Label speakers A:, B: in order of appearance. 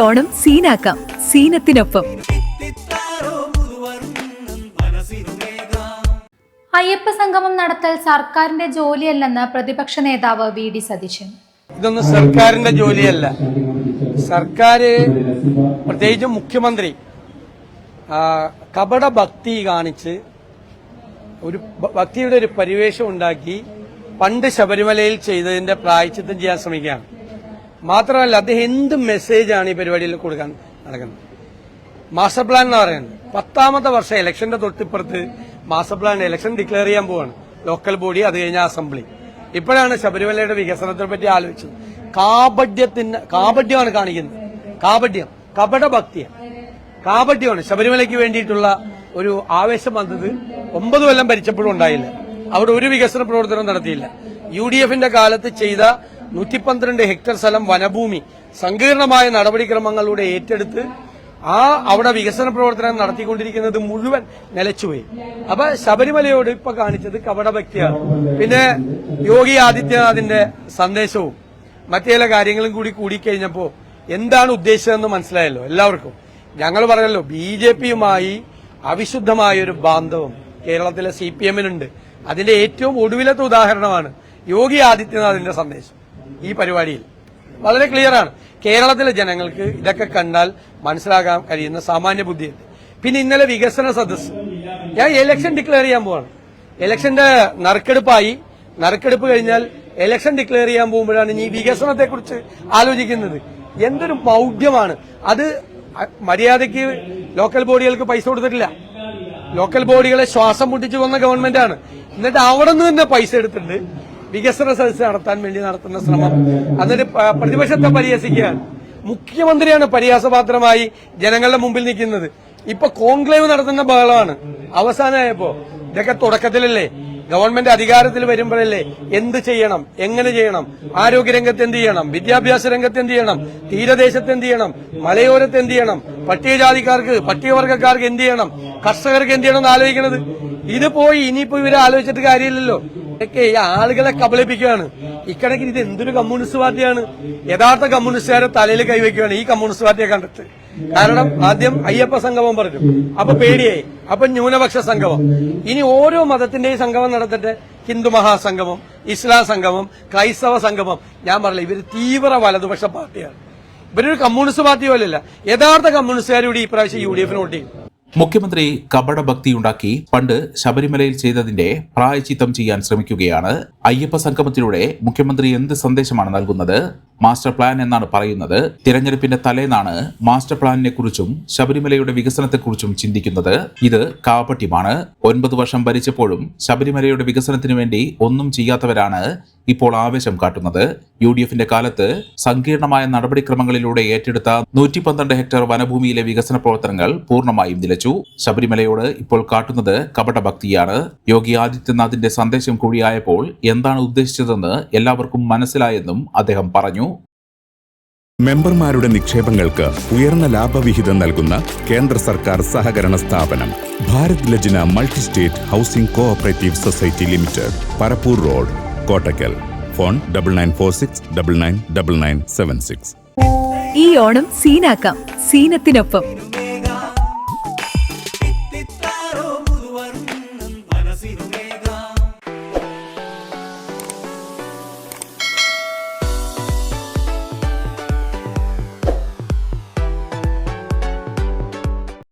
A: ഓണം സീനാക്കാം സീനത്തിനൊപ്പം.
B: അയ്യപ്പ സംഗമം നടത്തൽ സർക്കാരിന്റെ ജോലിയല്ലെന്ന് പ്രതിപക്ഷ നേതാവ് വി.ഡി. സതീശൻ.
C: ഇതൊന്നും സർക്കാരിന്റെ ജോലിയല്ല. സർക്കാർ, പ്രത്യേകിച്ചും മുഖ്യമന്ത്രി, കപട ഭക്തി കാണിച്ച് ഒരു ഭക്തിയുടെ ഒരു പരിവേഷം ഉണ്ടാക്കി പണ്ട് ശബരിമലയിൽ ചെയ്തതിന്റെ പ്രായശ്ചിത്തം ചെയ്യാൻ ശ്രമിക്കുകയാണ്. മാത്രമല്ല, അദ്ദേഹം എന്ത് മെസ്സേജാണ് ഈ പരിപാടിയിൽ കൊടുക്കാൻ നടക്കുന്നത്? മാസ്റ്റർ പ്ലാൻ എന്ന് പറയുന്നത് 10ാമത്തെ വർഷം ഇലക്ഷന്റെ തൊട്ടിപ്പുറത്ത് മാസ്റ്റർ പ്ലാൻ ഇലക്ഷൻ ഡിക്ലെയർ ചെയ്യാൻ പോവാണ്. ലോക്കൽ ബോഡി, അത് കഴിഞ്ഞ അസംബ്ലി. ഇപ്പോഴാണ് ശബരിമലയുടെ വികസനത്തെ പറ്റി ആലോചിച്ചത്. കാപട്യമാണ് കാണിക്കുന്നത്. കപട ഭക്തിയാണ്, കാപട്യമാണ്. ശബരിമലയ്ക്ക് വേണ്ടിയിട്ടുള്ള ഒരു ആവേശം വന്നത് 9 കൊല്ലം ഭരിച്ചപ്പോഴും ഉണ്ടായില്ല. അവിടെ ഒരു വികസന പ്രവർത്തനം നടത്തിയില്ല. UDFന്റെ കാലത്ത് ചെയ്ത 112 ഹെക്ടർ സ്ഥലം വനഭൂമി സങ്കീർണമായ നടപടിക്രമങ്ങളിലൂടെ ഏറ്റെടുത്ത് അവിടെ വികസന പ്രവർത്തനം നടത്തിക്കൊണ്ടിരിക്കുന്നത് മുഴുവൻ നിലച്ചുപോയി. അപ്പൊ ശബരിമലയോട് ഇപ്പൊ കാണിച്ചത് കപടഭക്തിയാണ്. പിന്നെ യോഗി ആദിത്യനാഥിന്റെ സന്ദേശവും മറ്റു ചില കാര്യങ്ങളും കൂടിക്കഴിഞ്ഞപ്പോ എന്താണ് ഉദ്ദേശിച്ചതെന്ന് മനസ്സിലായല്ലോ എല്ലാവർക്കും. ഞങ്ങൾ പറഞ്ഞല്ലോ, BJPയുമായി അവിശുദ്ധമായ ഒരു ബാന്ധവം കേരളത്തിലെ CPMനുണ്ട്. അതിന്റെ ഏറ്റവും ഒടുവിലത്തെ ഉദാഹരണമാണ് യോഗി ആദിത്യനാഥിന്റെ സന്ദേശം. ഈ പരിപാടിയിൽ വളരെ ക്ലിയറാണ്. കേരളത്തിലെ ജനങ്ങൾക്ക് ഇതൊക്കെ കണ്ടാൽ മനസ്സിലാക്കാൻ കഴിയുന്ന സാമാന്യ ബുദ്ധിയുണ്ട്. പിന്നെ ഇന്നലെ വികസന സദസ്സ്, ഞാൻ ഇലക്ഷൻ ഡിക്ലെയർ ചെയ്യാൻ പോവാണ്. ഇലക്ഷന്റെ നറുക്കെടുപ്പ് കഴിഞ്ഞാൽ ഇലക്ഷൻ ഡിക്ലെയർ ചെയ്യാൻ പോകുമ്പോഴാണ് ഈ വികസനത്തെക്കുറിച്ച് ആലോചിക്കുന്നത്. എന്തൊരു മൗഢ്യമാണ് അത്! മര്യാദയ്ക്ക് ലോക്കൽ ബോഡികൾക്ക് പൈസ കൊടുത്തിട്ടില്ല. ലോക്കൽ ബോഡികളെ ശ്വാസം മുട്ടിച്ചു കൊന്ന ഗവൺമെന്റാണ്. എന്നിട്ട് അവിടെ നിന്ന് തന്നെ പൈസ എടുത്തിട്ടുണ്ട് വികസന സദസ്സ് നടത്താൻ വേണ്ടി നടത്തുന്ന ശ്രമം. എന്നിട്ട് പ്രതിപക്ഷത്തെ പരിഹസിക്കുകയാണ്. മുഖ്യമന്ത്രിയാണ് പരിഹാസപാത്രമായി ജനങ്ങളുടെ മുമ്പിൽ നിൽക്കുന്നത്. ഇപ്പൊ കോൺക്ലേവ് നടത്തുന്ന ബഹളമാണ്. അവസാനമായപ്പോ ഇതൊക്കെ തുടക്കത്തിലല്ലേ, ഗവൺമെന്റ് അധികാരത്തിൽ വരുമ്പോഴല്ലേ എന്ത് ചെയ്യണം, എങ്ങനെ ചെയ്യണം, ആരോഗ്യരംഗത്ത് എന്ത് ചെയ്യണം, വിദ്യാഭ്യാസ രംഗത്ത് എന്ത് ചെയ്യണം, തീരദേശത്ത് എന്ത് ചെയ്യണം, മലയോരത്ത് എന്ത് ചെയ്യണം, പട്ടികജാതിക്കാർക്ക് പട്ടികവർഗക്കാർക്ക് എന്ത് ചെയ്യണം, കർഷകർക്ക് എന്ത് ചെയ്യണം എന്ന് ആലോചിക്കണത്. ഇത് പോയി ഇനിയിപ്പോ ഇവരെ ആലോചിച്ചിട്ട് കാര്യമില്ലല്ലോ. ഇതൊക്കെ ഈ ആളുകളെ കബളിപ്പിക്കുകയാണ്. ഇക്കണക്കിന് ഇത് എന്തൊരു കമ്മ്യൂണിസ്റ്റ് പാർട്ടിയാണ്! യഥാർത്ഥ കമ്മ്യൂണിസ്റ്റുകാരെ തലയിൽ കൈവയ്ക്കുകയാണ് ഈ കമ്മ്യൂണിസ്റ്റ് പാർട്ടിയെ കണ്ടിട്ട്. കാരണം ആദ്യം അയ്യപ്പ സംഗമം പറഞ്ഞു, അപ്പൊ പേടിയായി, അപ്പൊ ന്യൂനപക്ഷ സംഗമം. ഇനി ഓരോ മതത്തിന്റെയും സംഗമം നടത്തട്ടെ. ഹിന്ദു മഹാസംഗമം, ഇസ്ലാം സംഗമം, ക്രൈസ്തവ സംഗമം. ഞാൻ പറഞ്ഞില്ല, ഇവര് തീവ്ര വലതുപക്ഷ പാർട്ടിയാണ്. ഇവരൊരു കമ്മ്യൂണിസ്റ്റ് പാർട്ടി പോലെയല്ല. യഥാർത്ഥ കമ്മ്യൂണിസ്റ്റുകാരോട് ഈ പ്രാവശ്യം UDFന് വോട്ട് ചെയ്യും.
D: മുഖ്യമന്ത്രി കപടഭക്തിയുണ്ടാക്കി പണ്ട് ശബരിമലയിൽ ചെയ്തതിന്റെ പ്രായശ്ചിത്തം ചെയ്യാൻ ശ്രമിക്കുകയാണ്. അയ്യപ്പ സംഗമത്തിലൂടെ മുഖ്യമന്ത്രി എന്ത് സന്ദേശമാണ് നൽകുന്നത്? മാസ്റ്റർ പ്ലാൻ എന്നാണ് പറയുന്നത്. തിരഞ്ഞെടുപ്പിന്റെ തലേന്നാണ് മാസ്റ്റർ പ്ലാനിനെ കുറിച്ചും ശബരിമലയുടെ വികസനത്തെക്കുറിച്ചും ചിന്തിക്കുന്നത്. ഇത് കാപട്യമാണ്. 9 വർഷം ഭരിച്ചപ്പോഴും ശബരിമലയുടെ വികസനത്തിനു വേണ്ടി ഒന്നും ചെയ്യാത്തവരാണ് ഇപ്പോൾ ആവേശം കാട്ടുന്നത്. UDFന്റെ കാലത്ത് സങ്കീർണമായ നടപടിക്രമങ്ങളിലൂടെ ഏറ്റെടുത്ത 112 ഹെക്ടർ വനഭൂമിയിലെ വികസന പ്രവർത്തനങ്ങൾ പൂർണ്ണമായും നിലച്ചു. ശബരിമലയോട് ഇപ്പോൾ കാട്ടുന്നത് കപടഭക്തിയാണ്. യോഗി ആദിത്യനാഥിന്റെ സന്ദേശം കൂടിയായപ്പോൾ എന്താണ് ഉദ്ദേശിച്ചതെന്ന് എല്ലാവർക്കും മനസ്സിലായെന്നും അദ്ദേഹം പറഞ്ഞു.
E: മെമ്പർമാരുടെ നിക്ഷേപങ്ങൾക്ക് ഉയർന്ന ലാഭവിഹിതം നൽകുന്ന കേന്ദ്ര സർക്കാർ സഹകരണ സ്ഥാപനം Bharat Lajna multi state housing cooperative society limited, Parappur road, Kottakkal. Phone 9946999976.
A: ഈ ഓണം സീനാക്കാം സീനത്തിനൊപ്പം.